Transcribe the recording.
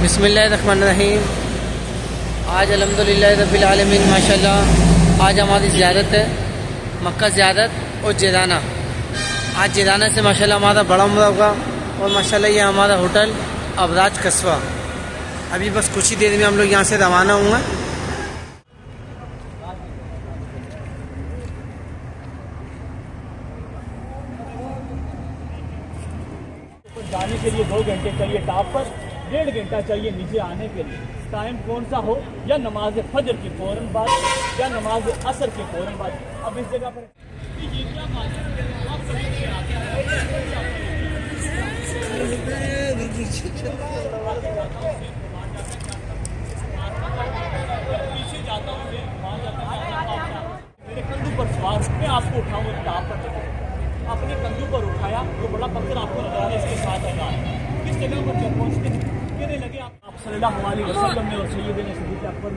बिस्मिल्लाहिर्रहमानिर्रहीम। आज अल्हम्दुलिल्लाह रब्बिल आलमीन माशाल्लाह आज हमारी ज़ियारत है मक्का ज़ियारत और जिराना। आज जिराना से माशाल्लाह हमारा बड़ा उम्रा होगा और माशाल्लाह ये हमारा होटल अबराज कस्बा। अभी बस कुछ ही देर में हम लोग यहाँ से रवाना हुए। जाने के लिए 2 घंटे चाहिए टॉप पर, 1.5 घंटा चाहिए नीचे आने के लिए। टाइम कौन सा हो, या नमाज फजर के फौरन बाद या नमाज असर के फौरन बाद। अब इस जगह पर ये क्या बात है, आप सभी पीछे जाता हूँ मेरे कंधों पर सवार, मैं आपको उठाऊंगा टॉप पर। अपने कंधों पर उठाया, वो बड़ा पत्थर आपको नजर आ रहा है, इसके साथ लगा। किस जगह पर जब पहुंचते कहने लगे आप सल्लल्लाहु अलैहि वसल्लम ने और सैयदना सिद्दीक़ अकबर